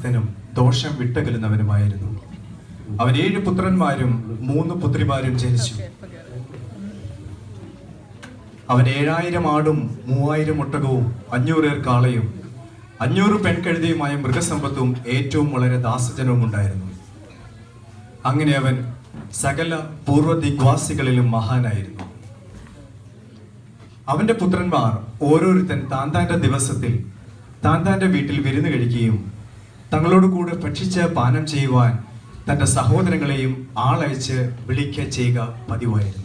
ഭക്തനും ദോഷം വിട്ടകലുന്നവനുമായിരുന്നു. അവൻ 7 പുത്രന്മാരും 3 പുത്രിമാരും ജനിച്ചു. അവൻ 7000 ആടും 3000 ഒട്ടകവും 500 കാളയും 500 പെൺകഴുതയുമായ മൃഗസമ്പത്തും ഏറ്റവും വളരെ ദാസജനവും ഉണ്ടായിരുന്നു. അങ്ങനെ അവൻ സകല പൂർവ്വ ദിഗ്വാസികളിലും മഹാനായിരുന്നു. അവന്റെ പുത്രന്മാർ ഓരോരുത്തൻ താന്താന്റെ ദിവസത്തിൽ താന്താന്റെ വീട്ടിൽ വിരുന്ന് കഴിക്കുകയും തങ്ങളോട് കൂടെ ഭക്ഷിച്ച് പാനം ചെയ്യുവാൻ തന്റെ സഹോദരങ്ങളെയും ആളയച്ച് വിളിക്കുക ചെയ്യുക പതിവായിരുന്നു.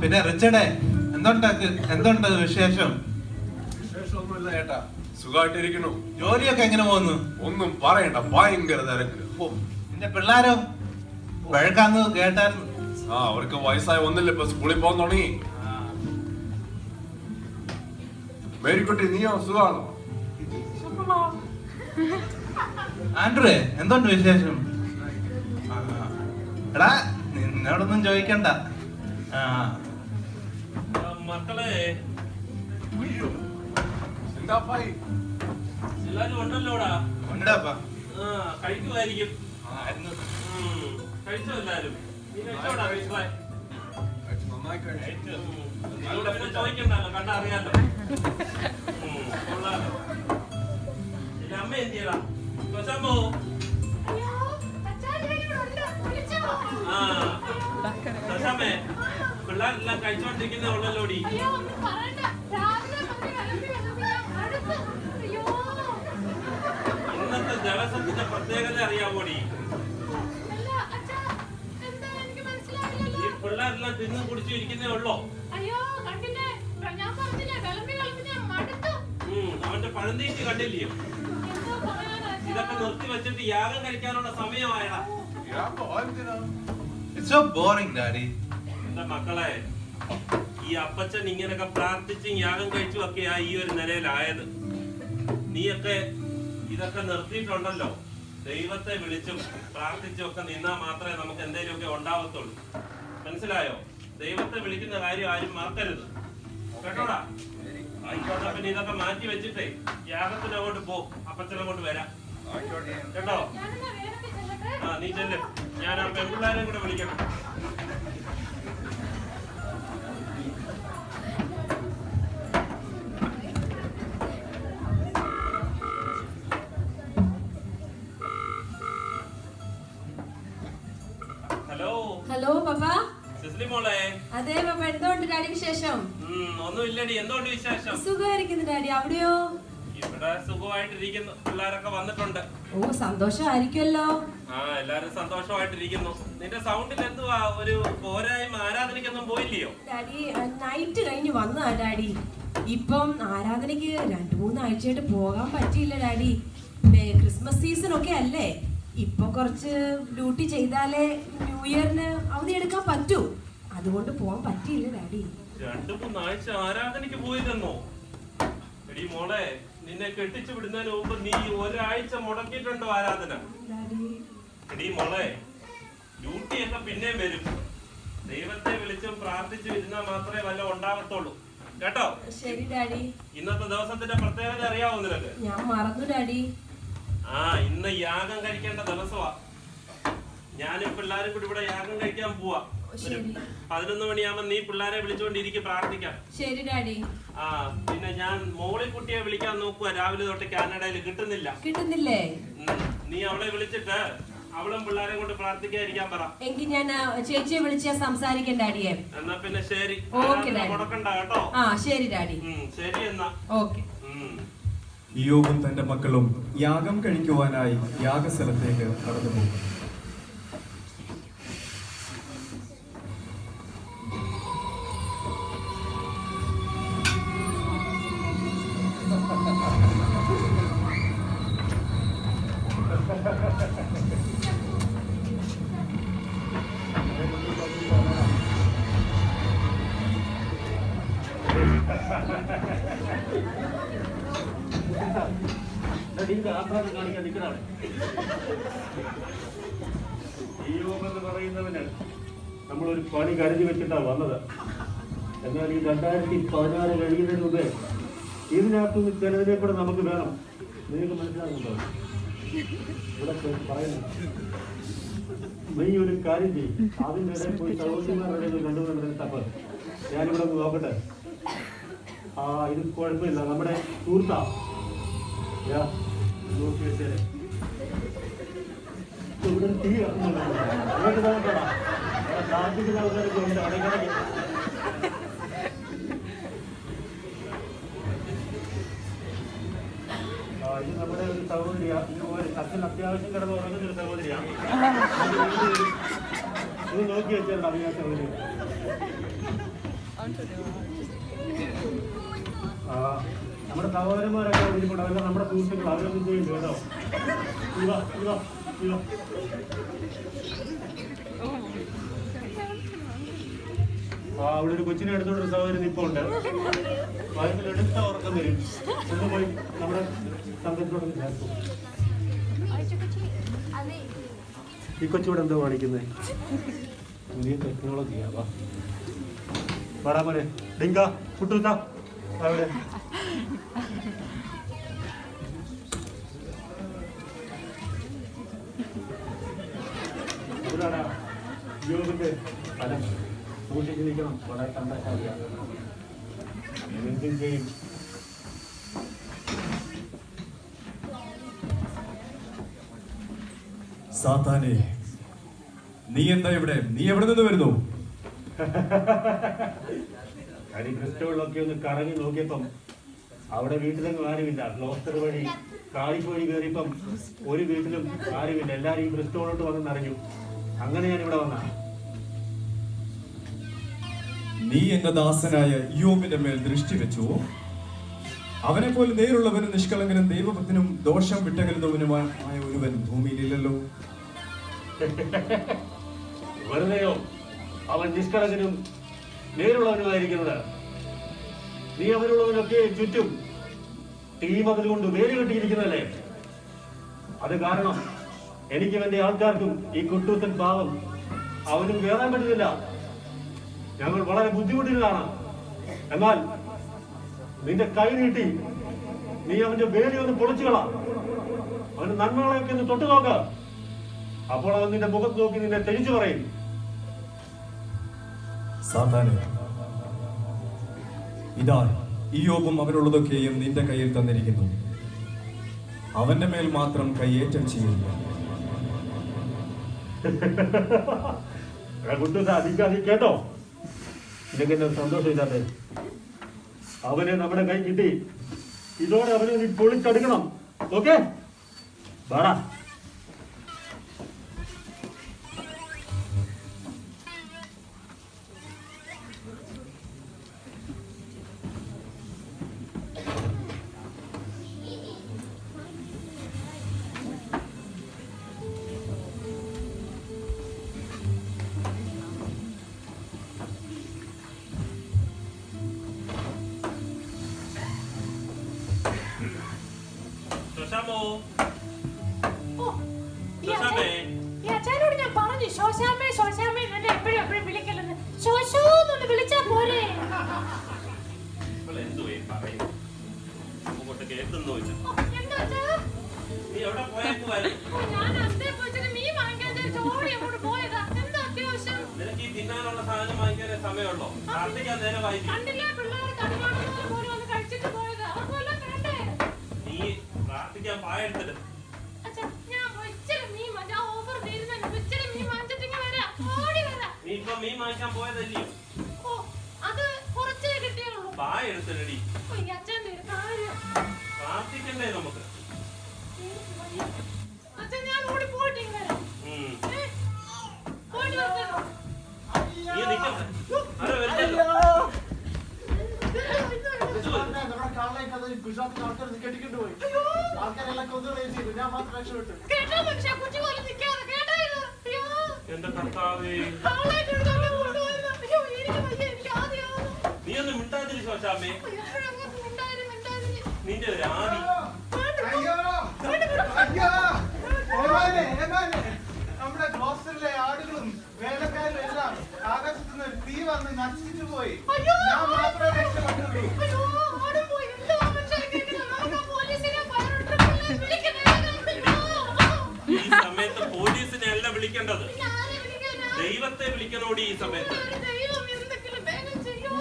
പിന്നെ റിച്ചർഡേ, എന്തുണ്ട് വിശേഷം? വിശേഷമൊന്നുമില്ല ചേട്ടാ, സുഖമായിട്ടിരിക്കുന്നു. ജോലിയൊക്കെ എങ്ങനെ പോകുന്നു? ഒന്നും പറയണ്ട, ഭയങ്കര തിരക്ക്. നിന്റെ പിള്ളേരോ വഴക്കാന്ന് കേട്ടായിരുന്നു. അവർക്ക് വയസ്സായി ഒന്നില്ല, ഇപ്പൊ സ്കൂളിൽ പോകാൻ തുടങ്ങി. മേരിക്കുട്ടി, നീയോ സുഖമാണോ? ആൻഡ്രേ, എന്തുണ്ട് വിശേഷം? എടാ, നിന്നോടൊന്നും ചോദിക്കണ്ട. മക്കളെ എന്താപ്പായി? എല്ലാരും ഉണ്ടല്ലോടാ? ഉണ്ടാപ്പാ. കഴിക്കുമായിരിക്കും. കഴിച്ചോ എല്ലാരും? നന്നായി കഴിച്ചു. ചോദിക്കണ്ടല്ലോ, കണ്ടാ അറിയാലോ. കൊള്ളാലോ. എന്റെ അമ്മ എന്ത് ചെയ്യടാ? കൊച്ചാമ്പോ പിള്ളേരെല്ലാം കഴിച്ചോണ്ടിരിക്കുന്നേ ഉള്ളല്ലോടി. ഇന്നത്തെ ദിവസത്തിന്റെ പ്രത്യേകത അറിയാമോടി? ഈ പിള്ളേരെല്ലാം തിന്നും കുടിച്ചു ഇരിക്കുന്നേ ഉള്ളോ? അവന്റെ പഴന്തീറ്റ് കണ്ടില്ലയോ? ഇതൊക്കെ നിർത്തി വെച്ചിട്ട് യാഗം കഴിക്കാനുള്ള സമയമായടാ. It's so boring, Daddy. എന്റെ മക്കളെ, ഈ അപ്പച്ചൻ ഇങ്ങനൊക്കെ പ്രാർത്ഥിച്ചും യാഗം കഴിച്ചും ഒക്കെയാ ഈ ഒരു നിലയിലായത്. നീയൊക്കെ ഇതൊക്കെ നിർത്തിയിട്ടുണ്ടല്ലോ. ദൈവത്തെ വിളിച്ചും പ്രാർത്ഥിച്ചും ഒക്കെ നിന്നാ മാത്രമേ നമുക്ക് എന്തെങ്കിലുമൊക്കെ ഉണ്ടാവത്തുള്ളൂ. മനസ്സിലായോ? ദൈവത്തെ വിളിക്കുന്ന കാര്യം ആരും മറക്കരുത്, കേട്ടോടാ? ആയിക്കോട്ടെ, പിന്നെ ഇതൊക്കെ മാറ്റി വെച്ചിട്ടേ യാഗത്തിന് അങ്ങോട്ട് പോ, അപ്പച്ചനങ്ങോട്ട് വരാം, കേട്ടോ? നീ ചെല്ല്, ഞാൻ ആ പെൺപിള്ളേരെ കൂടെ വിളിക്കണം. ഹലോ പപ്പ. സിസ്ലി മോളെ. അതെ പപ്പ, എന്തുകൊണ്ട് ഡാഡി വിശേഷം? ഒന്നുമില്ലടി, എന്തുകൊണ്ട് വിശേഷം? സുഖമായിരിക്കുന്നു ഡാഡി, അവിടെയോ? ഇവിടെ സുഖമായിട്ടിരിക്കുന്നു, പിള്ളേരൊക്കെ വന്നിട്ടുണ്ട്. ഓ, സന്തോഷമായിരിക്കുമല്ലോ. എല്ലാരും സന്തോഷമായിട്ടിരിക്കുന്നു. നിന്റെ സൗണ്ടിൽ എന്തുവാ ഒരു പോരായ്മ? ആരാധനയ്ക്കൊന്നും പോയില്ലയോ? ഡാഡി നൈറ്റ് കഴിഞ്ഞ് വന്നതാ ഡാഡി. ഇപ്പം ആരാധനയ്ക്ക് 2-3 ആഴ്ചയായിട്ട് പോകാൻ പറ്റിയില്ല ഡാഡി. ക്രിസ്മസ് സീസൺ ഒക്കെ അല്ലേ, ഇപ്പൊ കുറച്ച് ഡ്യൂട്ടി ചെയ്താലേ ന്യൂ ഇയറിന് അവധി എടുക്കാൻ പറ്റൂ. അതുകൊണ്ട് പോകാൻ പറ്റിയില്ല ഡാഡി. 2-3 ആഴ്ച ആരാധനയ്ക്ക് പോയിരുന്നോ? എടി മോളെ, നിന്നെ കെട്ടിച്ചു വിടുന്നതിന് മുമ്പ് നീ ഒരാഴ്ച മുടക്കിയിട്ടുണ്ടോ ആരാധന? എടി മോളെ, ഡ്യൂട്ടിയൊക്കെ പിന്നെയും വരും. ദൈവത്തെ വിളിച്ചും പ്രാർത്ഥിച്ചും ഇരുന്നാൽ മാത്രമേ വല്ല ഉണ്ടാകത്തുള്ളൂ, കേട്ടോ? ശരി ഡാഡി. ഇന്നത്തെ ദിവസത്തിന്റെ പ്രത്യേകത അറിയാവോ നിനക്ക്? ഞാൻ മറന്നു ഡാഡി. ഇന്ന് യാഗം കഴിക്കേണ്ട ദിവസമാ. ഞാനും പിള്ളേരും കൂടി ഇവിടെ യാഗം കഴിക്കാൻ പോവാ. 11 മണിയാകുമ്പോ നീ പിള്ളേരെ വിളിച്ചോണ്ടിരിക്കും, പ്രാർത്ഥിക്കാം. ശരി ഡാഡി. പിന്നെ ഞാൻ മോളി കുട്ടിയെ വിളിക്കാൻ നോക്കുക. രാവിലെ തൊട്ട് കാനഡയിൽ കിട്ടുന്നില്ലേ? നീ അവളെ വിളിച്ചിട്ട് അവളും പിള്ളേരെ കൊണ്ട് പ്രാർത്ഥിക്കാതിരിക്കാൻ പറ. എങ്കിൽ ഞാൻ ചേച്ചിയെ വിളിച്ചാ സംസാരിക്കാൻ ഡാഡിയെ. എന്നാ പിന്നെ ശരി, മുടക്കണ്ട കേട്ടോ? ശരി ഡാഡി. ശരി എന്നാ. ഓക്കെ. ഇയ്യോബും തന്റെ മക്കളും യാഗം കഴിക്കുവാനായി യാഗസ്ഥലത്തേക്ക് കടന്നുപോകും. കാണിക്കാൻ നിൽക്കണവിടെ. എന്ന് പറയുന്നവന് നമ്മളൊരു പണി കരുതി വെച്ചിട്ടാണ് വന്നത്. എന്നാൽ ഈ 2016 കഴിയുന്നതിന് മുമ്പേ ഇതിനകത്തുനിന്ന് ചിലതിനെ കൂടെ നമുക്ക് വേണം. നിങ്ങൾക്ക് മനസ്സിലാകുന്നുണ്ടോ? ഇവിടെ പറയുന്നു, നീ ഒരു കാര്യം ചെയ്യും, അതിൻ്റെ ഇടയിൽ പോയി സഹോദരിമാരുടെ കണ്ടുകൊണ്ടിരുന്ന തപ്പ് ഞാനിവിടെ ഒന്ന് നോക്കട്ടെ. ഇത് കുഴപ്പമില്ല, നമ്മുടെ സുഹൃത്താ നോക്കി വെച്ചേരെ. ഇവിടെ തീ ഇറങ്ങുന്നുണ്ടോ? പ്രാർത്ഥിക്കുന്ന ആൾക്കാരൊക്കെ ഉണ്ട് അടയ്ക്കിടയ്ക്ക്. ഇത് നമ്മുടെ ഒരു സഹോദരിയാണ്. ഇതുപോലെ അച്ഛൻ അത്യാവശ്യം കിടന്ന് ഉറങ്ങുന്ന ഒരു സഹോദരിയാണ്. ഇത് നോക്കി വെച്ചാൽ അറിയാ സഹോദരി. നമ്മുടെ സഹോദരന്മാരൊക്കെ ഇതിൽക്കൂടെ അതെല്ലാം നമ്മുടെ സുഹൃത്തുക്കൾ അവരൊന്നും ചെയ്യും കേട്ടോ. അവിടെ ഒരു കൊച്ചിനെ എടുത്തോണ്ട് സഹോദരി നിപ്പുണ്ട്. വയസ്സിലെടുത്ത ഉറക്കം വരും. ഒന്ന് പോയി നമ്മുടെ സംഘത്തിനോട് ചേർക്കും. ഈ കൊച്ചിവിടെ എന്തോ കാണിക്കുന്നത്? പുതിയ ടെക്നോളജിയാവാ. വരാമലെ ഡിങ്ക കുട്ടൂത്ത അവിടെ യോഗിന്റെ ഫലം സൂക്ഷിച്ചിരിക്കണം. വളരെ സന്തോഷമാണ്. എന്തും ചെയ്യും. സാത്താനെ, നീ എന്താ ഇവിടെ? നീ എവിടെ നിന്ന് വരുന്നു? ക്രിസ്റ്റോളിലൊക്കെ ഒന്ന് കറങ്ങി നോക്കിയപ്പം അവിടെ വീട്ടിലൊന്നും ആരുമില്ല. ക്ലോസ്റ്റർ വഴി കാളിക്ക് വഴി കയറിയപ്പം ഒരു വീട്ടിലും ആരുമില്ല. എല്ലാവരും ഈ ക്രിസ്റ്റോളോട്ട് വന്ന് നിറഞ്ഞു. അങ്ങനെ ഞാൻ ഇവിടെ വന്ന. നീ എന്റെ ദാസനായ യോബിന്റെ മേൽ ദൃഷ്ടി വെച്ചുവോ? അവനെ പോലെ നേരുള്ളവനും നിഷ്കളങ്കനും ദൈവഭക്തനും ദോഷം വിട്ടകലുന്നവനുമായ ഒരുവൻ ഭൂമിയിലില്ലല്ലോ. വെറുതെയോ അവൻ നിഷ്കളങ്കനും നേരുള്ളവനുമായിരിക്കുന്നത്? നീ അവരുള്ളവനൊക്കെ ചുറ്റും ടീം അതുകൊണ്ട് വേര് കെട്ടിയിരിക്കുന്നതല്ലേ? അത് കാരണം എനിക്കും എന്റെ ആൾക്കാർക്കും ഈ കുട്ടൂത്തൻ പാവം അവനും കയറാൻ പറ്റുന്നില്ല. ഞങ്ങൾ വളരെ ബുദ്ധിമുട്ടിലാണ്. എന്നാൽ നിന്റെ കൈ നീട്ടി നീ അവന്റെ വേലി ഒന്ന് പൊളിച്ചുകളാം. അവന്റെ നന്മകളെയൊക്കെ ഒന്ന് തൊട്ടു നോക്ക. അപ്പോൾ അവൻ നിന്റെ മുഖത്ത് നോക്കി നിന്നെ തെളിച്ചു പറയും. സാത്താനെ, ഇതാ ഇയ്യോബും അവനുള്ളതൊക്കെയും നിന്റെ കയ്യിൽ തന്നിരിക്കുന്നു. അവന്റെ മേൽ മാത്രം കയ്യേറ്റം ചെയ്യില്ല. കേട്ടോ, ഇതൊക്കെ സന്തോഷമില്ലാതെ അവനെ നമ്മുടെ കൈ കിട്ടി. ഇതോടെ അവനെ നീ പൊളിച്ചെടുക്കണം. ഓക്കെ, വാടാ. അച്ഛനോട് ഞാൻ പറഞ്ഞു ശോശാമ്മേ ശോശാമ്മേ എന്നെ എപ്പോഴും എപ്പോഴും വിളിക്കലെന്ന്. ശോശോന്നൊന്ന് വിളിച്ചാ പോരെ? ഞാൻ അന്തേ പോയിട്ട് മീൻ വാങ്ങിക്കാൻ ചോടി അങ്ങോട്ട് പോയതാ. എന്താ അത്യാവശ്യം? കണ്ടില്ലേ പിള്ളേർ കണിമാണെന്ന് പോലെ ഒന്ന് കഴിച്ചിട്ട് പോയതാ. അവർക്കെല്ലാം വേണ്ടേ? അച്ഛാ ഞാൻ ഇച്ചിരി മീൻ വാങ്ങിച്ച ഓഫർ തീരുന്ന ഇച്ചിരി മീൻ വാങ്ങിച്ചിട്ട് വരാം. ഓടി വരാം. ഓ, അത് കുറച്ചേ കിട്ടിയുള്ളൂ. അച്ഛൻ നമുക്ക് അച്ഛൻ ഞാൻ ഓടി പോയിട്ട് വരാം. പോയിട്ട് വരാം. എന്റെ കർത്താവേ, നീ ഒന്ന് മിണ്ടാതിരി ശോശാമ്മേ? എപ്പോഴങ്ങ് ഉണ്ടായിരുന്നു. നിന്റെ ഒരു ആവി. നമ്മുടെ ഗ്രോസറിലെ ആടുകളും വേലക്കാരും എല്ലാം ആകാശത്ത് നിന്ന് തീ വന്ന് നശിച്ചു പോയി. അയ്യോ! ഞാൻ മാത്രമേ രക്ഷപ്പെട്ടുള്ളൂ. അയ്യോ, ഓടും പോയി. എന്തോ മനുഷ്യൻ കേൾക്കുന്നത്. നമുക്ക് ആ പോലീസിനെ ഫയർ ട്രക്കിനെ വിളിക്കണം. ഈ സമയത്ത് പോലീസിനെ അല്ല വിളിക്കേണ്ടത്, പിന്നെ ആരെ വിളിക്കാനാ? ദൈവത്തെ വിളിക്കണോടി ഈ സമയത്ത്. ഒരു ദൈവം എന്തെങ്കിലും വേഗം ചെയ്യോ.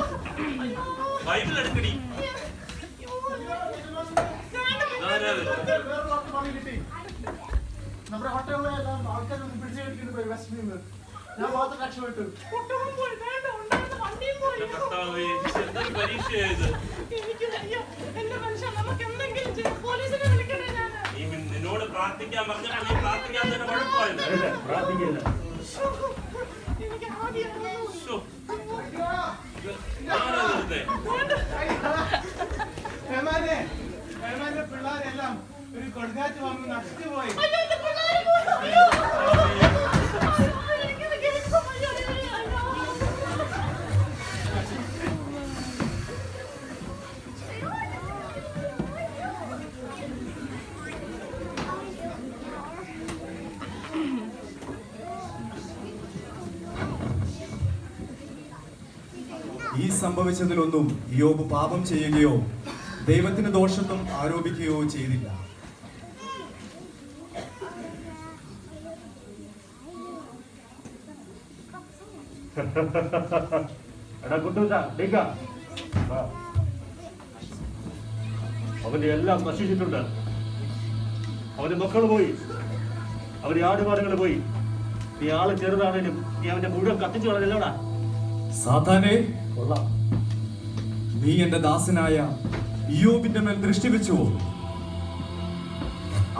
അയ്യോ. ബൈബിൾ എടുക്കടി. അയ്യോ. ആരാ ഇത്? വേറൊരു പണി കിട്ടി. നമ്മുടെ ഹോട്ടലുകളെല്ലാം ആൾക്കാർ പിടിച്ചെടുക്കുന്നു പോയി വെസ്റ്റിൽ നിന്ന്. ഞാൻ മാത്രം രക്ഷപ്പെട്ടു. ഒട്ടും പോയി. വേണ്ട, ഉണ്ടായിരുന്ന വണ്ടിയും പോയി. എന്റെ കർത്താവേ, എന്തൊരു പരീക്ഷയായത്. എനിക്ക് വയ്യ. എന്റെ മനുഷ്യൻ നമുക്ക് എന്തെങ്കിലും ചെയ്യും. പോലീസിനെ വിളിക്കണേ ഞാൻ. നീ നിന്നോട് പ്രാർത്ഥിക്കാൻ പറഞ്ഞപ്പോൾ നീ പ്രാർത്ഥിക്കാൻ തന്നെ കുഴപ്പമായത്. അല്ല, പ്രാർത്ഥിക്കില്ല. എനിക്ക് ആദ്യം ശ്ശോ. ആരാ വെറുതെ? ഹേമാന്റെ പിള്ളേരെല്ലാം ഒരു കൊടുങ്കാറ്റ് വന്ന് നശിച്ചു പോയി. ഈ സംഭവിച്ചതിലൊന്നും യോബ് പാപം ചെയ്യുകയോ ദൈവത്തിന് ദോഷത്വം ആരോപിക്കുകയോ ചെയ്തില്ല. എടാ കുട്ടൂസ, ഡീക്ക. വാ. അവന്റെ എല്ലാം നശിച്ചിട്ടുണ്ട്. അവന്റെ മക്കൾ പോയി, അവന്റെ ആടുപാടുകൾ പോയി. നീ ആള് ചെറുതാണേലും നീ അവന്റെ മുഴുവൻ കത്തിച്ചു കളഞ്ഞല്ലോടാ. സാത്താനെ, കൊള്ളാം. നീ എന്റെ ദാസനായ ഇയ്യോബിന്റെ മേൽ ദൃഷ്ടി വെച്ചുവോ?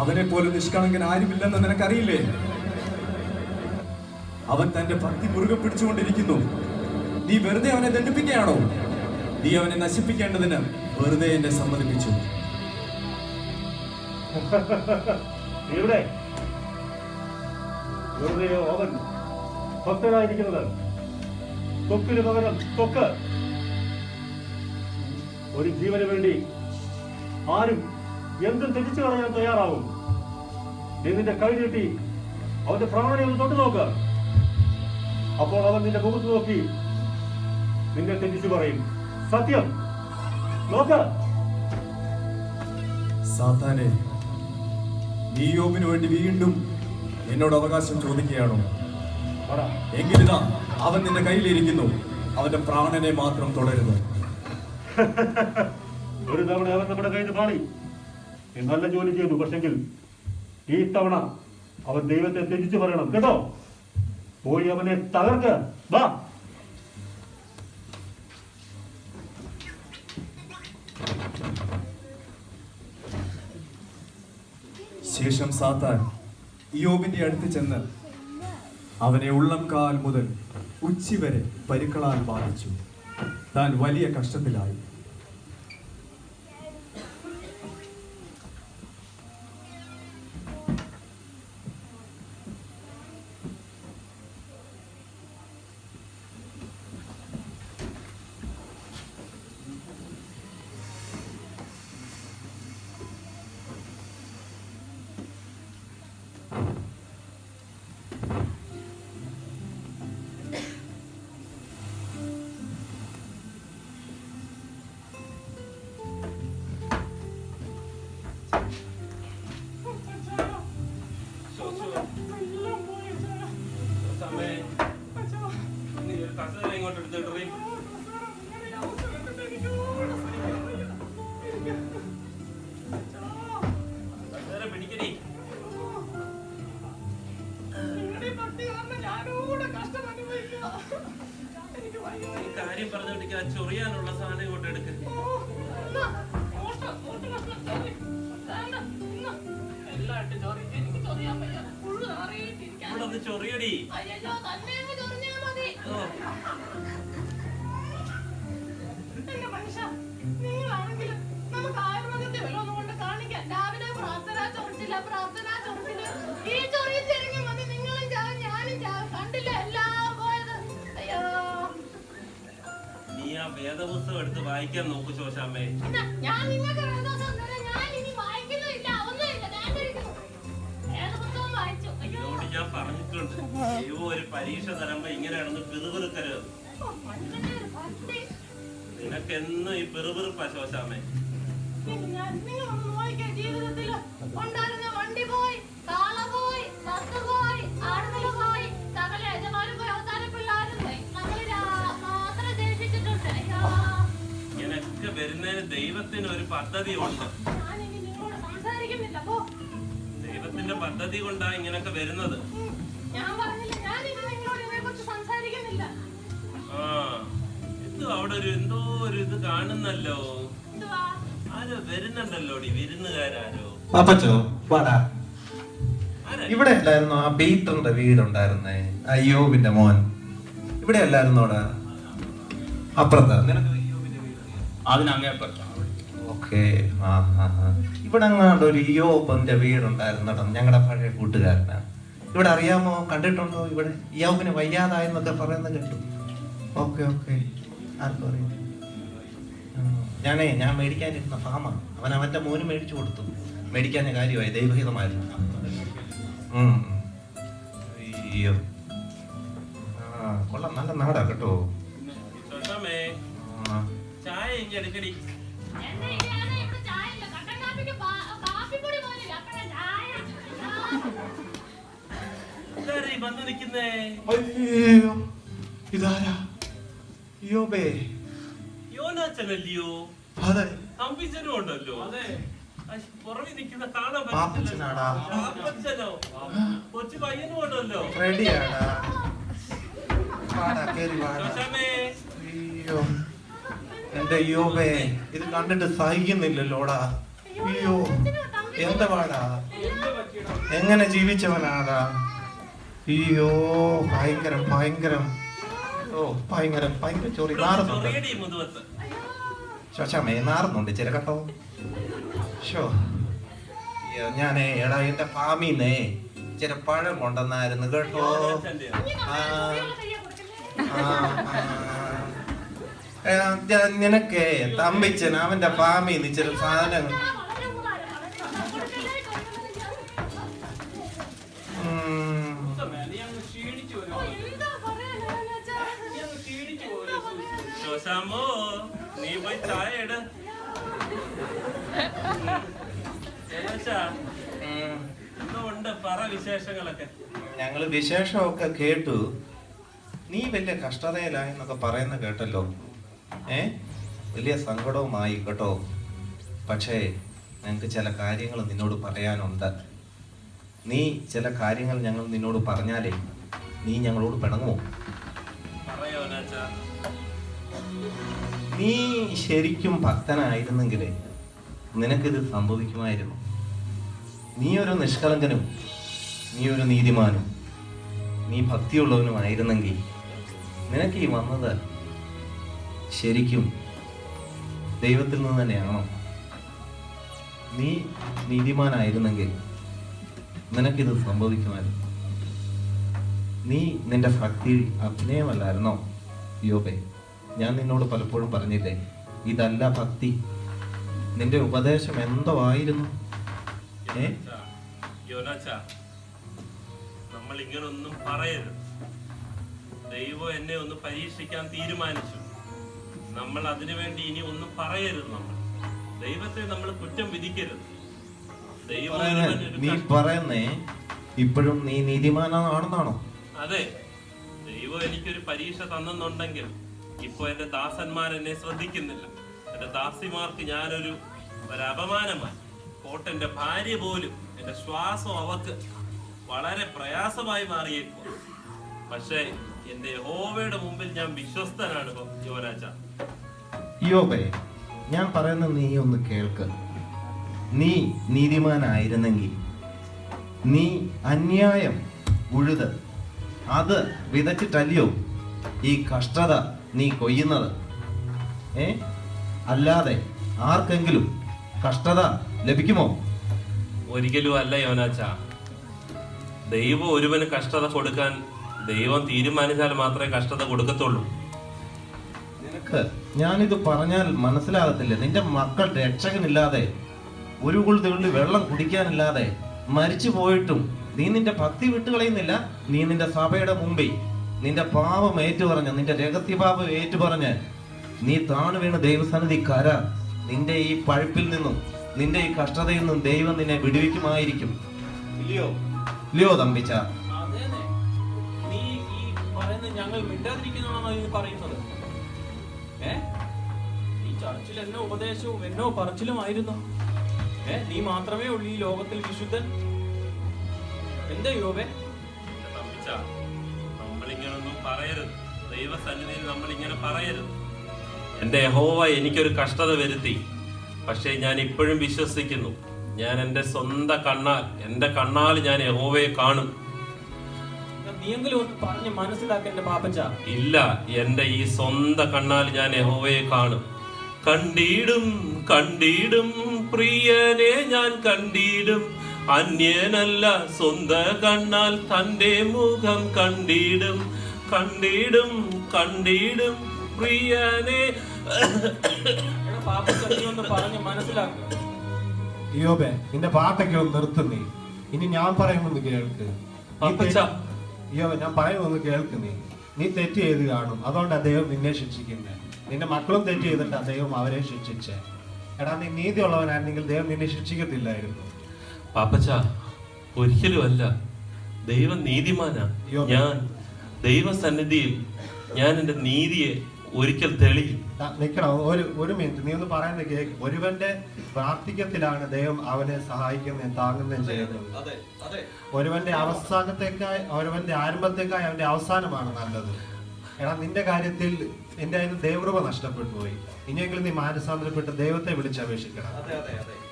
അവനെ പോലെ നിഷ്കളങ്കൻ ആരുമില്ലെന്ന് നിനക്കറിയില്ലേ? അവൻ തന്റെ ഭക്തി മുറുകെ പിടിച്ചുകൊണ്ടിരിക്കുന്നു. നീ വെറുതെ അവനെ ദണ്ഡിപ്പിക്കുകയാണോ? നീ അവനെ നശിപ്പിക്കേണ്ടതിന് വെറുതെ എന്നെ സമ്മതിപ്പിച്ചു. ഇവിടെ വെറുതെയോ അവൻ ഭക്തനായിരിക്കുന്നത്? തൊക്കിന് പകരം തൊക്ക്. ഒരു ജീവന് വേണ്ടി ആരും എന്തും ത്യജിച്ചു കളയാൻ തയ്യാറാവും. നീ നിന്റെ കൈ നീട്ടി അവന്റെ പ്രാണനെ ഒന്ന് തൊട്ടു നോക്ക്. അപ്പോൾ അവൻ നിന്റെ മുഖത്ത് നോക്കി നിന്നെ ത്യജിച്ചു പറയും. സത്യം നോക്ക്. സാത്താനെ, നീ യോബിന് വേണ്ടി വീണ്ടും എന്നോട് അവകാശം ചോദിക്കുകയാണോ? പറ. എങ്കിലിതാ അവൻ നിന്റെ കയ്യിലിരിക്കുന്നു. അവന്റെ പ്രാണനെ മാത്രം തുടരുന്നു. ഒരു തവണ അവൻ നമ്മുടെ കയ്യിൽ നിന്ന് പാടി. നീ നല്ല ജോലി ചെയ്തു. പക്ഷെങ്കിൽ ഈ തവണ അവൻ ദൈവത്തെ ത്യജിച്ചു പറയണം, കേട്ടോ? പോയി അവനെ തകർക്ക്. വാ. ശേഷം സാത്താൻ ഇയ്യോബിന്റെ അടുത്ത് ചെന്ന് അവനെ ഉള്ളം കാൽ മുതൽ ഉച്ചി വരെ പരുക്കളാൽ ബാധിച്ചു. താൻ വലിയ കഷ്ടത്തിലായി. നീ ഒരു കസേര ഇങ്ങോട്ട് എടുത്തിട്ടേ. കസേര പിടിക്കടി. ഈ കാര്യം പറഞ്ഞോണ്ടിരിക്കുക. ആ ചൊറിയാനുള്ള സാധനം ഇങ്ങോട്ട് എടുക്ക്. ഇവിടെ ഒന്ന് ചൊറിയടി. അയ്യോ, തന്നെ അങ്ങ് ചൊറിഞ്ഞാ മതി. ഓ, എന്റെ മനുഷ്യ, നിങ്ങളാണെങ്കിലും നമുക്ക് ആയുർവേദത്തെ വല്ലതും കൊണ്ട് കാണിക്കാം. രാവിലെ പ്രാർത്ഥന ചൊറിച്ചില്ല. ഈ ചൊറിയിച്ചിറങ്ങി മതി. നിങ്ങളും ചാവും, ഞാനും ചാവും. കണ്ടില്ല എല്ലാം പോയത്. അയ്യോ. നീ ആ വേദ വേദപുസ്തകം എടുത്ത് വായിക്കാൻ നോക്കൂ ശോശാമ്മേ. എന്നാ, ഞാൻ നിങ്ങൾക്ക് വേദോസം തരാം. ഞാൻ ഇനി വായിക്കുന്നില്ല, ഒന്നുമില്ല. ഞാൻ കഴിക്കുന്നു. ഏത് പുസ്തകം വായിച്ചു? അയ്യോ, ഇതോട് ഞാൻ പറഞ്ഞിട്ടുണ്ട്, ദൈവം ഒരു പരീക്ഷ തരുമ്പോ ഇങ്ങനെ കിടന്ന് പിറുപിറുക്കരുത്. മനുഷ്യന്റെ ഒരു ഭക്തി. നിനക്കെന്നും ഈ പിറുപിറുപ്പാ ശോശാമ്മേ. നിങ്ങളൊന്ന് നോക്കിക്കേ, ജീവിതത്തില് ഉണ്ടായിരുന്ന വണ്ടി പോയി, കാള പോയി, ബസ് പോയി, ആടുകൾ പോയി, സകല യജമാനും പോയി, അവസാനം പിള്ളേരും പോയി. നമ്മള് മാത്രം ദേഷിച്ചിട്ടുണ്ട്. അയ്യോ, ഇങ്ങനൊക്കെ വരുന്നതിന് ദൈവത്തിന് ഒരു പദ്ധതി ഉണ്ട്. ഞാനിനി നിങ്ങളോട് സംസാരിക്കുന്നില്ല. പോ. ദൈവത്തിന്റെ പദ്ധതി കൊണ്ടാ ഇങ്ങനൊക്കെ വരുന്നത്. ഞാൻ പറഞ്ഞില്ല, ഞാനിനി നിങ്ങളോട് ഇതിനെ കുറിച്ച് സംസാരിക്കുന്നില്ല. ആ, ഇത് അവിടെ ഒരു എന്തോ ഒരു ഇത് കാണുന്നല്ലോ. എന്തുവാ? ആരോ വരുന്നുണ്ടല്ലോ, വിരുന്നുകാരോ? പാപ്പച്ചോ വാടാ. ആരാ? ഇവിടെ അല്ലായിരുന്നോ ആ പീറ്ററിന്റെ വീടുണ്ടായിരുന്നേ, അയ്യോബിന്റെ മോൻ? ഇവിടെ അല്ലായിരുന്നോടാ? അപ്പുറത്താ നിനക്ക് അയ്യോബിന്റെ വീട്? അതിനങ്ങേപ്പുറത്താണ്. ഓക്കെ. ആ ആ ആ. ഇവിടെ അങ്ങാണ്ട് ഒരു ഇയ്യോബിന്റെ വീടുണ്ടായിരുന്നോ, ഞങ്ങളുടെ പഴയ കൂട്ടുകാരനാ. ഇവിടെ അറിയാമോ, കണ്ടിട്ടുണ്ടോ? ഇവിടെ ഇയ്യോബിന് വയ്യാതായെന്നൊക്കെ പറയുന്നത് കേട്ടു. Okay okay. ആർക്കും അറിയാം. ഞാൻ മേടിക്കാനിരുന്ന ഫാമാണ്. അവന്റെ മോന് മേടിച്ചു കൊടുത്തു. മേടിക്കാഞ്ഞ കാര്യമായി, ദൈവഹിതമായിരുന്നു. അയ്യോ, ആ കൊള്ളാം, നല്ല നാടാ കേട്ടോ. ശോശാമ്മേ, ആ, ചായ ഇങ്ങ് എടുക്കടി. എന്നെ ഇല്ലാതെ ഇവിടെ ചായയില്ല. കട്ടൻ കാപ്പിക്ക് കാപ്പിപ്പൊടി പോലില്ല. അപ്പഴാ ചായ. ഇതാരാ ഈ വന്ന് നിൽക്കുന്നേ? അയ്യോ, ഇതാരാ? അയ്യോബേ. യോനാച്ചനല്ലയോ? അതെ, തമ്പിച്ചനും ഉണ്ടല്ലോ. പുറമെ നിൽക്കുന്ന കാണാൻ പാപ്പച്ചനാടാ. പാപ്പച്ചനോ? കൊച്ചു പയ്യനും ഉണ്ടല്ലോ. റെഡിയാടാ. വാടാ, കേറി വാടാ. ശോശാമ്മേ, അയ്യോ, എന്റെ അയ്യോബേ, ഇത് കണ്ടിട്ട് സഹിക്കുന്നില്ലല്ലോടാ. അയ്യോ, എന്താ പാടാ? എങ്ങനെ ജീവിച്ചവനാടാ? അയ്യോ, ഭയങ്കരം ഭയങ്കരം. ഓ, ഭയങ്കരം ഭയങ്കര ചൊറി. നാറുന്നുണ്ട് ചൊറിയടി മുതുവത്ത്. ശോശാമേ, നാറുന്നുണ്ട് ചില കേട്ടോ. ഷോ, ഞാനേ എടാ എന്റെ ഫാമിന്നേ ചില പഴം കൊണ്ടുവന്നായിരുന്നു കേട്ടോ. യോനാച്ചന്റെയോ? ആ നിനക്കേ തമ്പിച്ചൻ അവന്റെ ഫാമിന്ന് ചില സാധനങ്ങൾ. ശോശാമ്മോ, നീ പോയി ചായ ഇട്. ഉണ്ട്, പറ വിശേഷങ്ങളൊക്കെ. ഞങ്ങള് വിശേഷമൊക്കെ കേട്ടു. നീ വലിയ കഷ്ടതയിലായെന്നൊക്കെ പറയുന്ന കേട്ടല്ലോ. വലിയ സങ്കടവുമായി കേട്ടോ. പക്ഷേ ഞങ്ങൾക്ക് ചില കാര്യങ്ങൾ നിന്നോട് പറയാനുണ്ട്. നീ ചില കാര്യങ്ങൾ ഞങ്ങൾ നിന്നോട് പറഞ്ഞാലേ നീ ഞങ്ങളോട് പിണങ്ങുമോ? പറയോനാച്ചാ. നീ ശരിക്കും ഭക്തനായിരുന്നെങ്കിലേ നിനക്കിത് സംഭവിക്കുമായിരുന്നു. നീ ഒരു നിഷ്കളങ്കനും, നീ ഒരു നീതിമാനും, നീ ഭക്തിയുള്ളവനുമായിരുന്നെങ്കിൽ നിനക്ക് ഈ വന്നത് ശരിക്കും ദൈവത്തിൽ നിന്ന് തന്നെയാണോ? നീ നീതിമാനായിരുന്നെങ്കിൽ നിനക്കിത് സംഭവിക്കുമായിരുന്നു. നീ നിന്റെ ഭക്തി അഭിനയമല്ലായിരുന്നോ യോബേ? ഞാൻ നിന്നോട് പലപ്പോഴും പറഞ്ഞില്ലേ, ഇതല്ല ഭക്തി. നിന്റെ ഉപദേശം എന്തോ ആയിരുന്നു. യോനാച്ചാ, നമ്മൾ ഇങ്ങനൊന്നും പറയരുത്. ദൈവം എന്നെ ഒന്ന് പരീക്ഷിക്കാൻ തീരുമാനിച്ചു. നമ്മൾ അതിനുവേണ്ടി ഇനി ഒന്നും പറയരുത്. നമ്മൾ ദൈവത്തെ നമ്മൾ കുറ്റം വിധിക്കരുത്. നീ പറയുന്നേ ഇപ്പോഴും നീ നീതിമാനാണെന്നാണോ? അതെ, ദൈവം എനിക്കൊരു പരീക്ഷ തന്നെന്നുണ്ടെങ്കിൽ ഇപ്പൊ എന്റെ ദാസന്മാർ എന്നെ ശ്രദ്ധിക്കുന്നില്ല. എന്റെ ദാസിമാർക്ക് ഞാനൊരു അപമാനമായി. കോട്ടന്റെ ഭാര്യ പോലും എന്റെ ശ്വാസം അവക്ക് വളരെ പ്രയാസമായി മാറിയേക്കും. പക്ഷേ എന്റെ യഹോവയുടെ മുമ്പിൽ ഞാൻ വിശ്വസ്തനാണ് യോനാച്ച. യോബേ, ഞാൻ പറയുന്നത് നീ ഒന്ന് കേൾക്ക്. നീ നീതിമാനായിരുന്നെങ്കിൽ നീ അന്യായം ഉഴുത് അത് വിതച്ചിട്ടല്ലയോ ഈ കഷ്ടത നീ കൊയ്യുന്നത്? അല്ലാതെ ആർക്കെങ്കിലും കഷ്ടത ലഭിക്കുമോ? ഒരിക്കലും അല്ല യോനാച്ച. ദൈവം ഒരുവന് കഷ്ടത കൊടുക്കാൻ ദൈവം തീരുമാനിച്ചാൽ മാത്രമേ കഷ്ടത കൊടുക്കത്തുള്ളൂ. നിനക്ക് ഞാനിത് പറഞ്ഞാൽ മനസ്സിലാകത്തില്ല. നിന്റെ മക്കൾ രക്ഷകനില്ലാതെ ഒരു തുള്ളി വെള്ളം കുടിക്കാനില്ലാതെ മരിച്ചു പോയിട്ടും നീ നിന്റെ ഭക്തി വിട്ടുകളയുന്നില്ല. നീ നിന്റെ സഭയുടെ മുമ്പിൽ നിന്റെ പാപം ഏറ്റുപറഞ്ഞ്, നിന്റെ രഹസ്യപാപം ഏറ്റുപറഞ്ഞ് നീ താണു വീണ് ദൈവസന്നിധി കര. നിന്റെ ഈ പഴുപ്പിൽ നിന്നും നിന്റെ ഈ കഷ്ടതയിൽ നിന്നും ദൈവം നിന്നെ വിടുവിക്കുമായിരിക്കും. ഇല്ലയോ ഇല്ലയോ തമ്പിച്ച? അതേനെ, നീ ഈ പറയുന്നത് ഞങ്ങൾ മിണ്ടാതിരിക്കുന്നതാണോ ഈ പറയുന്നത്? ഈ ചർച്ചിൽ എന്നോ ഉപദേശവും എന്നോ പറച്ചിലുമായിരുന്നു. നീ മാത്രമേ ഉള്ളൂ ഈ ലോകത്തിൽ വിശുദ്ധൻ. എന്താ യോബേ? നമ്മളിങ്ങനൊന്നും പറയരുത്. ദൈവസന്നിധിയിൽ നമ്മളിങ്ങനെ പറയരുത്. എന്റെ യഹോവ എനിക്കൊരു കഷ്ടത വരുത്തി, പക്ഷേ ഞാൻ ഇപ്പോഴും വിശ്വസിക്കുന്നു. ഞാൻ എന്റെ സ്വന്തം കണ്ണാൽ ഞാൻ യഹോവയെ കാണും. നീയെങ്കിലും ഒന്ന് പറഞ്ഞ് മനസ്സിലാക്കേണ്ട പാപ്പച്ച. ഇല്ല, എന്റെ ഈ സ്വന്തം കണ്ണാൽ ഞാൻ യഹോവയെ കാണും. കണ്ടിടും കണ്ടിടും പ്രിയനെ ഞാൻ കണ്ടിടും, അന്യനല്ല സ്വന്ത കണ്ണാൽ തന്റെ മുഖം കണ്ടിടും. കണ്ടിടും കണ്ടിടും പ്രിയനെ. പാപ്പച്ച നീ ഒന്ന് പറഞ്ഞ് മനസ്സിലാക്കുക. യോബേ, നിന്റെ പാട്ടൊക്കെ ഒന്ന് നിർത്തുന്നേ. ഇനി ഞാൻ പറയുന്നൊന്ന് കേൾക്ക്. യോബേ, ഞാൻ പറയുന്നൊന്ന് കേൾക്ക്. നീ തെറ്റ് ചെയ്ത് കാണും, അതുകൊണ്ട് അദ്ദേഹം നിന്നെ ശിക്ഷിക്കുന്നത്. നിന്റെ മക്കളും തെറ്റ് ചെയ്തിട്ട് അദ്ദേഹം അവരെ ശിക്ഷിച്ചേ. എടാ, നീ നീതിയുള്ളവനായിരുന്നെങ്കിൽ ദൈവം നിന്നെ ശിക്ഷിക്കത്തില്ലായിരുന്നു. പാപ്പച്ച, ഒരിക്കലും അല്ല. ദൈവം നീതിമാനാ. ഞാൻ ദൈവസന്നിധിയിൽ ഞാൻ എന്റെ നീതിയെ ഒരിക്കൽ തെളിയും. നിക്കണം, ഒരു മിനിറ്റ്. നീ ഒന്ന് പറയുന്നത് കേക്ക്. ഒരുവന്റെ പ്രാർത്ഥിക്കത്തിലാണ് ദൈവം അവനെ സഹായിക്കുന്നതും താങ്ങുന്നതും ചെയ്യുന്നത്. ഒരുവന്റെ ഒരുവന്റെ ആരംഭത്തേക്കായി അവന്റെ അവസാനമാണ് നല്ലത്. എടാ, നിന്റെ കാര്യത്തിൽ എന്റെ ദൈവകൃപ നഷ്ടപ്പെട്ടു പോയി. ഇനിയെങ്കിലും നീ മാനസാന്തരപ്പെട്ട് ദൈവത്തെ വിളിച്ചപേക്ഷിക്കണം.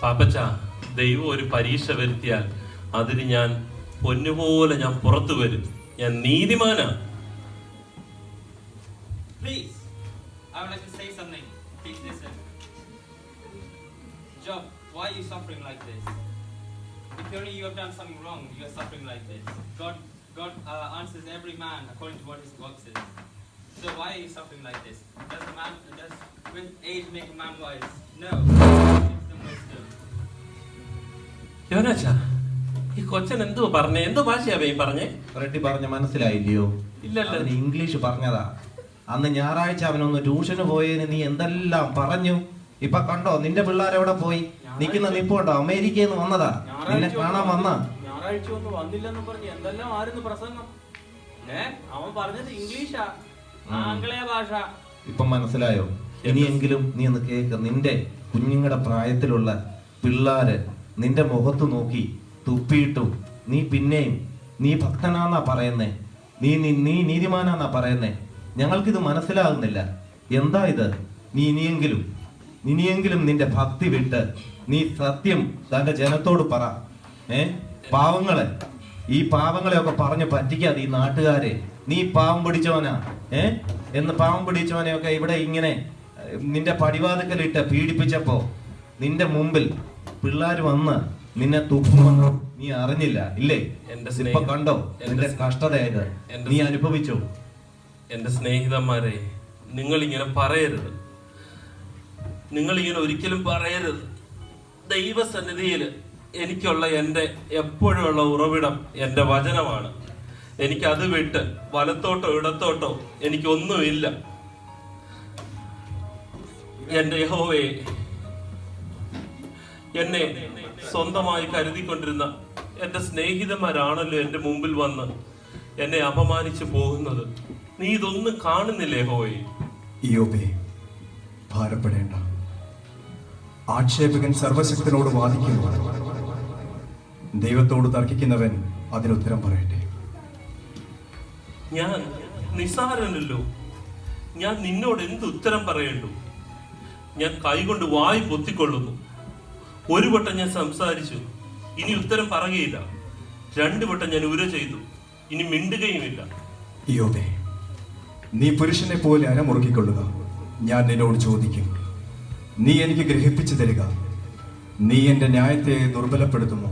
പാപ്പച്ച, ദൈവം ഒരു പരീക്ഷ വരുത്തിയാൽ അതിന് ഞാൻ പൊന്നുപോലെ ഞാൻ പുറത്തു വരും. ഞാൻ നീതിമാനാ. Please, I would like to say something. Please listen. Job, why are you suffering like this? If only you have done something wrong, you are suffering like this. God answers every man according to what his works is. So why are you suffering like this? Does with age make a man wise? No. Wisdom, wisdom. യോനാച്ച, ഈ കൊച്ചൻ എന്തോ പറഞ്ഞേ? എന്തോ ഭാഷയാ പറഞ്ഞേ? റെഡ്ഡി പറഞ്ഞ മനസ്സിലായില്ലയോ? ഇല്ലല്ലോ. English പറഞ്ഞതാ. അന്ന് ഞായറാഴ്ച അവനൊന്ന് ട്യൂഷന് പോയതിന് നീ എന്തെല്ലാം പറഞ്ഞു. ഇപ്പൊ കണ്ടോ നിന്റെ പിള്ളേരെവിടെ പോയി നിൽക്കുന്ന നിപ്പുണ്ടോ? അമേരിക്കയിൽ നിന്ന് വന്നതാ, നിന്നെ കാണാൻ വന്ന. ഞായറാഴ്ച ഒന്നും വന്നില്ലെന്ന് പറഞ്ഞ് എന്തെല്ലാം ആയിരുന്നു പ്രസംഗം. അവൻ പറഞ്ഞത് ഇംഗ്ലീഷാ, ആംഗ്ലേയ ഭാഷ. ഇപ്പൊ മനസ്സിലായോ? ഇനിയെങ്കിലും നീ ഒന്ന് കേക്ക്. നിന്റെ കുഞ്ഞുങ്ങളുടെ പ്രായത്തിലുള്ള പിള്ളാര് നിന്റെ മുഖത്ത് നോക്കി തുപ്പിയിട്ടും നീ പിന്നെയും നീ ഭക്തനാന്നാ പറയുന്നേ, നീ നീതിമാനാന്നാ പറയുന്നേ. ഞങ്ങൾക്കിത് മനസ്സിലാകുന്നില്ല. എന്താ ഇത്? നീ ഇനിയെങ്കിലും നിന്റെ ഭക്തി വിട്ട് നീ സത്യം തന്റെ ജനത്തോട് പറ. ഈ പാവങ്ങളെയൊക്കെ പറഞ്ഞ് പറ്റിക്കാതെ ഈ നാട്ടുകാരെ. നീ പാവം പിടിച്ചവനാ എന്ന് പാവം പിടിച്ചവനെയൊക്കെ ഇവിടെ ഇങ്ങനെ നിന്റെ പടിവാതിക്കലിട്ട് പീഡിപ്പിച്ചപ്പോ നിന്റെ മുമ്പിൽ പിള്ളേര് വന്ന് നിന്നെ തുപ്പുമെന്ന് നീ അറിഞ്ഞില്ല, ഇല്ലേ? ഇപ്പൊ കണ്ടോ നിന്റെ കഷ്ടതയായത് നീ അനുഭവിച്ചോ? എന്റെ സ്നേഹിതന്മാരെ, നിങ്ങളിങ്ങനെ പറയരുത്. നിങ്ങളിങ്ങനെ ഒരിക്കലും പറയരുത്. ദൈവസന്നിധിയിൽ എനിക്കുള്ള എൻ്റെ എപ്പോഴുള്ള ഉറവിടം എൻ്റെ വചനമാണ്. എനിക്കത് വിട്ട് വലത്തോട്ടോ ഇടത്തോട്ടോ എനിക്കൊന്നുമില്ല. എൻ്റെ യഹോവേ, എന്നെ സ്വന്തമായി കരുതിക്കൊണ്ടിരുന്ന എൻ്റെ സ്നേഹിതന്മാരാണല്ലോ എൻ്റെ മുമ്പിൽ വന്ന് എന്നെ അപമാനിച്ചു പോകുന്നത്. നീ ഇതൊന്നും കാണുന്നില്ലേ യഹോവേ? യോബേ, ഭാരപ്പെടേണ്ട. ആക്ഷേപകൻ സർവശക്തനോട് വാദിക്കുന്നു, ദൈവത്തോട് തർക്കിക്കുന്നവൻ അതിനുത്തരം പറയട്ടെ. ഞാൻ നിസ്സാരനല്ലോ. ഞാൻ നിന്നോട് എന്ത് ഉത്തരം പറയേണ്ടു? ഞാൻ കൈകൊണ്ട് വായി പൊത്തിക്കൊള്ളുന്നു. ഒരു വട്ടം ഞാൻ സംസാരിച്ചു, ഇനി ഉത്തരം പറയുകയില്ല. 2 വട്ടം ഞാൻ ഉര ചെയ്തു, ഇനി മിണ്ടുകയുമില്ല. യോബേ, നീ പുരുഷനെ പോലെ അരമുറുക്കിക്കൊള്ളുക. ഞാൻ നിന്നോട് ചോദിക്കും, നീ എനിക്ക് ഗ്രഹിപ്പിച്ചു തരിക. നീ എന്റെ ന്യായത്തെ ദുർബലപ്പെടുത്തുമോ?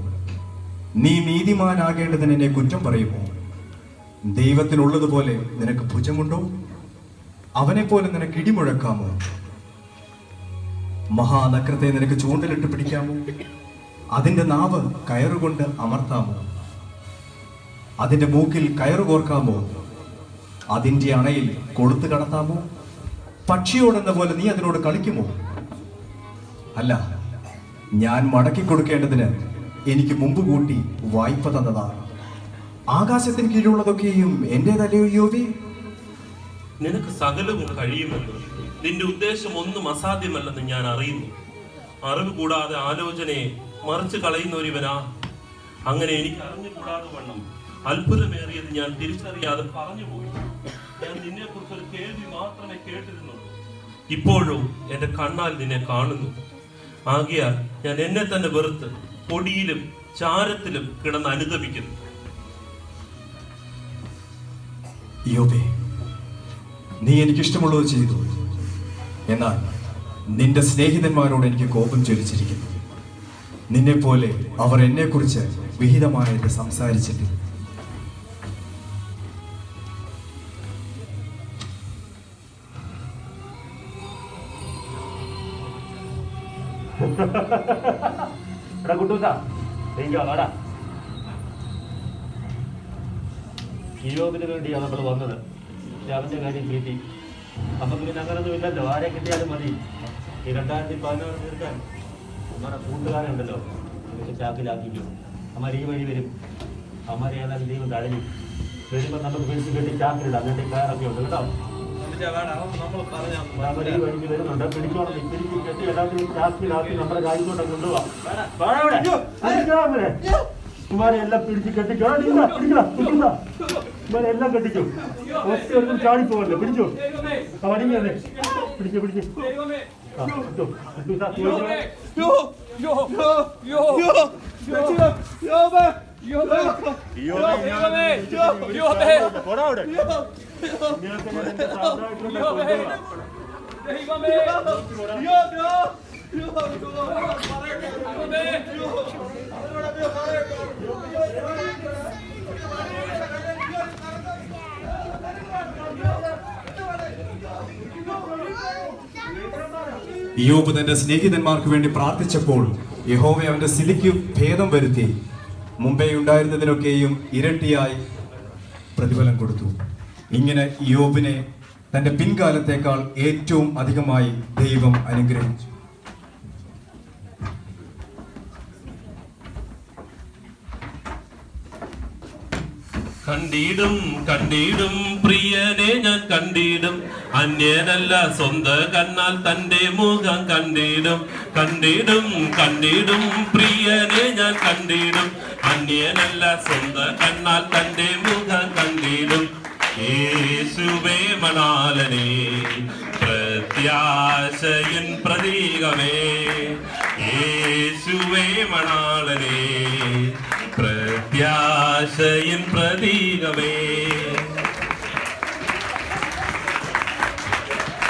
നീ നീതിമാനാകേണ്ടതിന് എന്നെ കുറ്റം പറയുമോ? ദൈവത്തിനുള്ളതുപോലെ നിനക്ക് ഭുജമുണ്ടോ? അവനെ പോലെ നിനക്ക് ഇടിമുഴക്കാമോ? മഹാനക്രത്തെ നിനക്ക് ചൂണ്ടലിട്ട് പിടിക്കാമോ? അതിന്റെ നാവ് കയറുകൊണ്ട് അമർത്താമോ? അതിന്റെ മൂക്കിൽ കയറു കോർക്കാമോ? അതിന്റെ അണയിൽ കൊളുത്ത് കടത്താമോ? പക്ഷിയോടെന്ന പോലെ നീ അതിനോട് കളിക്കുമോ? അല്ല, ഞാൻ മടക്കി കൊടുക്കേണ്ടതിന് എനിക്ക് മുമ്പ് കൂട്ടി വായ്പ തന്നതാണ്. ആകാശത്തിന് കീഴിലുള്ളതൊക്കെയും എന്റേതല്ലയോ യോവേ? നിനക്ക് സകലവും കഴിയുമെന്ന്, നിന്റെ ഉദ്ദേശം ഒന്നും അസാധ്യമല്ലെന്ന് ഞാൻ അറിയുന്നു. അറിവ് കൂടാതെ ആലോചനയെ മറിച്ച് കളയുന്നവരിവനാ. അങ്ങനെ എനിക്ക് അറിഞ്ഞുകൂടാതെ വണ്ണം അത്ഭുതമേറിയത് ഞാൻ തിരിച്ചറിയാതെ പറഞ്ഞുപോയി. ഞാൻ നിന്നെ കുറിച്ചൊരു കേൾവി മാത്രമേ കേട്ടിരുന്നുള്ളൂ. ഇപ്പോഴും എന്റെ കണ്ണാൽ നിന്നെ കാണുന്നു. ആകയാൽ ഞാൻ എന്നെ തന്നെ വെറുത്ത് പൊടിയിലും ചാരത്തിലും കിടന്ന് അനുദപിക്കുന്നു. യോബേ, നീ എനിക്കിഷ്ടമുള്ളത് ചെയ്തു. എന്നാൽ നിന്റെ സ്നേഹിതന്മാരോട് എനിക്ക് കോപം ജ്വലിച്ചിരിക്കുന്നു. നിന്നെ പോലെ അവർ എന്നെ കുറിച്ച് വിഹിതമായിട്ട് സംസാരിച്ചിട്ടില്ല. എടാ കുട്ടൂസാ, വാടാ. ഇയ്യോബിന് വേണ്ടിയാണ് നമ്മൾ വന്നത്. പക്ഷെ അവന്റെ കാര്യം കിട്ടി. നമുക്ക് പിന്നെ അങ്ങനൊന്നും ഇല്ലല്ലോ, ആരെ കിട്ടിയാലും മതി. ഈ 2016 തീർക്കാൻ നമ്മുടെ കൂട്ടുകാരുണ്ടല്ലോ, ഇതൊക്കെ ചാക്കിലാക്കിക്കും. അമ്മ ഈ വഴി വരും. അമ്മ ഏതായാലും ദൈവം തഴഞ്ഞു വരുമ്പോൾ നമുക്ക് പിടിച്ച് കെട്ടി ചാക്കിലിടാം. അങ്ങനത്തെ കാറൊക്കെ ഉണ്ട് കേട്ടോ. ഈ വഴിക്ക് വരുന്നുണ്ട്. പിടിച്ചോണം, പിടിച്ച് കെട്ടി എല്ലാത്തിനും ചാക്കിലാക്കി നമ്മുടെ കാര്യത്തോടെ കൊണ്ടുപോകാം. ഇമാരെ എല്ലാം പിടിച്ച് കെട്ടിക്കണം. ഇമാരെ എല്ലാം കെട്ടിക്കും. ഒറ്റ ഒന്നും ചാടിപ്പോവല്ലോ. പിടിച്ചു വടിഞ്ഞേ പിടിച്ച് പിടിച്ച് യോബ് തന്റെ സ്നേഹിതന്മാർക്ക് വേണ്ടി പ്രാർത്ഥിച്ചപ്പോൾ യഹോവ അവന്റെ സ്ഥിതിക്ക് ഭേദം വരുത്തി മുമ്പേ ഉണ്ടായിരുന്നതിനൊക്കെയും ഇരട്ടിയായി പ്രതിഫലം കൊടുത്തു. ഇങ്ങനെ യോബിനെ തന്റെ പിൻകാലത്തേക്കാൾ ഏറ്റവും അധികമായി ദൈവം അനുഗ്രഹിച്ചു. കണ്ടിടും കണ്ടിടും പ്രിയനെ ഞാൻ കണ്ടിടും, അന്യനല്ല സ്വന്ത കണ്ണാൽ തന്റെ മുഖം കണ്ടിടും. കണ്ടിടും കണ്ടിടും പ്രിയനെ ഞാൻ കണ്ടിടും, അന്യനല്ല സ്വന്ത കണ്ണാൽ തന്റെ മുഖം കണ്ടിടും. യേശുവേ മണാലനേ, പ്രത്യാശയിൻ പ്രതീകമേ. യേശുവേ മണാലനേ, പ്രത്യാശയിൻ പ്രതീകമേ.